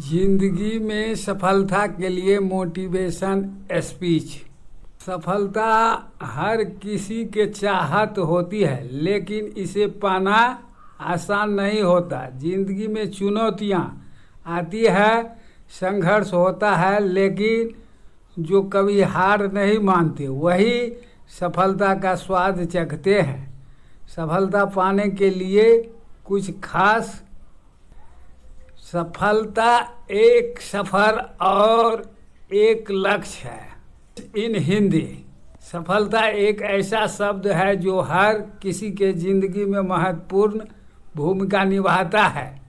जिंदगी में सफलता के लिए मोटिवेशन स्पीच। सफलता हर किसी के चाहत होती है, लेकिन इसे पाना आसान नहीं होता। जिंदगी में चुनौतियाँ आती है, संघर्ष होता है, लेकिन जो कभी हार नहीं मानते वही सफलता का स्वाद चखते हैं। सफलता पाने के लिए कुछ खास। सफलता एक सफ़र और एक लक्ष्य है। इन हिंदी सफलता एक ऐसा शब्द है जो हर किसी के जिंदगी में महत्वपूर्ण भूमिका निभाता है।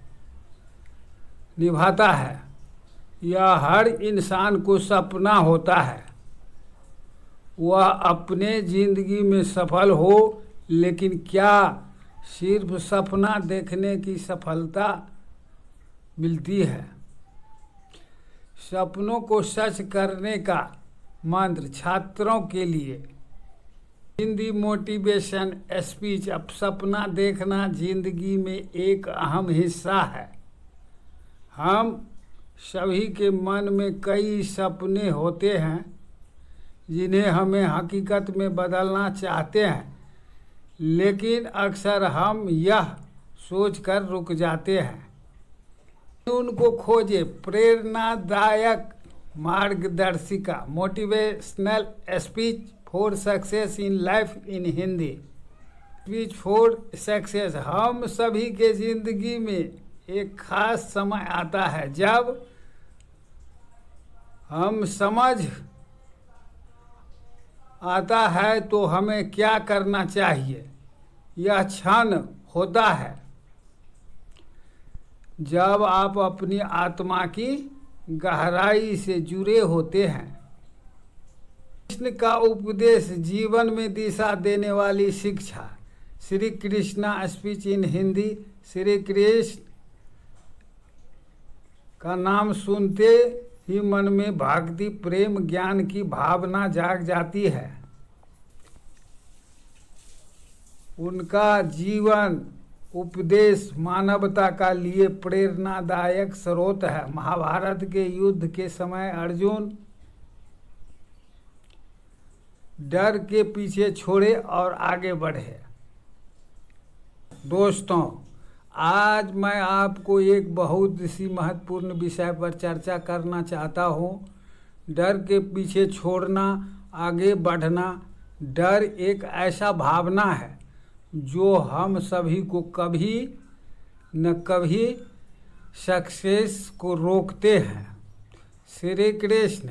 यह हर इंसान को सपना होता है वह अपने जिंदगी में सफल हो, लेकिन क्या सिर्फ सपना देखने की सफलता मिलती है? सपनों को सच करने का मंत्र छात्रों के लिए हिंदी मोटिवेशन स्पीच। अब सपना देखना जिंदगी में एक अहम हिस्सा है। हम सभी के मन में कई सपने होते हैं जिन्हें हमें हकीकत में बदलना चाहते हैं, लेकिन अक्सर हम यह सोचकर रुक जाते हैं। उनको खोजे प्रेरणादायक मार्गदर्शिका, motivational speech for success in life in Hindi. Speech for success. हम सभी के जिंदगी में एक खास समय आता है जब हम समझ आता है तो हमें क्या करना चाहिए। यह क्षण होता है जब आप अपनी आत्मा की गहराई से जुड़े होते हैं। कृष्ण का उपदेश, जीवन में दिशा देने वाली शिक्षा। Shri Krishna speech in Hindi. श्री कृष्ण का नाम सुनते ही मन में भक्ति, प्रेम, ज्ञान की भावना जाग जाती है। उनका जीवन उपदेश मानवता का लिए प्रेरणादायक स्रोत है। महाभारत के युद्ध के समय अर्जुन डर के पीछे छोड़े और आगे बढ़े। दोस्तों, आज मैं आपको एक बहुत सी महत्वपूर्ण विषय पर चर्चा करना चाहता हूँ। डर के पीछे छोड़ना, आगे बढ़ना। डर एक ऐसा भावना है जो हम सभी को कभी न कभी सक्सेस को रोकते हैं। श्री कृष्ण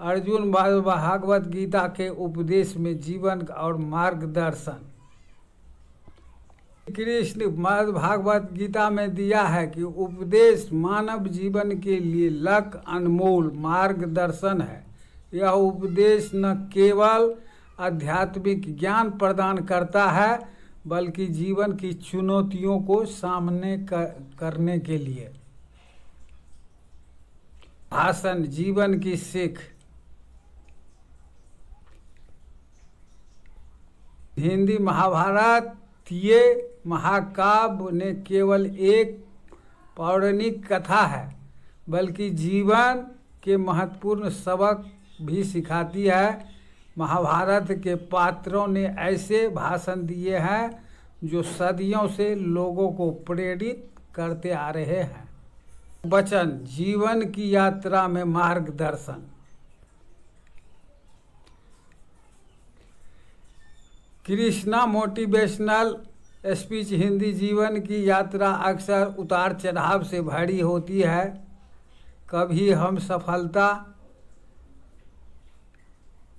अर्जुन भागवत गीता के उपदेश में जीवन और मार्गदर्शन। कृष्ण भागवत गीता में दिया है कि उपदेश मानव जीवन के लिए लक अनमोल मार्गदर्शन है। यह उपदेश न केवल आध्यात्मिक ज्ञान प्रदान करता है, बल्कि जीवन की चुनौतियों को सामने करने के लिए भाषण, जीवन की सीख। हिंदी महाभारतीय महाकाव्य ने केवल एक पौराणिक कथा है, बल्कि जीवन के महत्वपूर्ण सबक भी सिखाती है। महाभारत के पात्रों ने ऐसे भाषण दिए हैं जो सदियों से लोगों को प्रेरित करते आ रहे हैं। वचन, जीवन की यात्रा में मार्गदर्शन। Krishna motivational speech Hindi. जीवन की यात्रा अक्सर उतार चढ़ाव से भरी होती है। कभी हम सफलता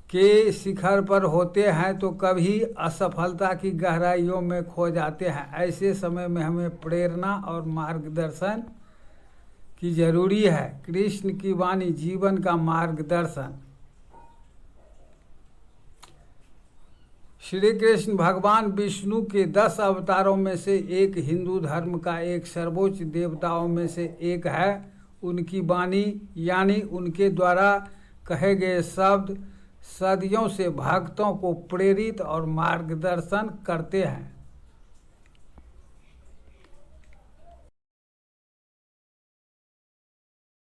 के शिखर पर होते हैं तो कभी असफलता की गहराइयों में खो जाते हैं। ऐसे समय में हमें प्रेरणा और मार्गदर्शन की जरूरी है। कृष्ण की वाणी, जीवन का मार्गदर्शन। श्री कृष्ण भगवान विष्णु के 10 अवतारों में से एक, हिंदू धर्म का एक सर्वोच्च देवताओं में से एक है। उनकी वाणी यानी उनके द्वारा कहे गए शब्द सदियों से भक्तों को प्रेरित और मार्गदर्शन करते हैं।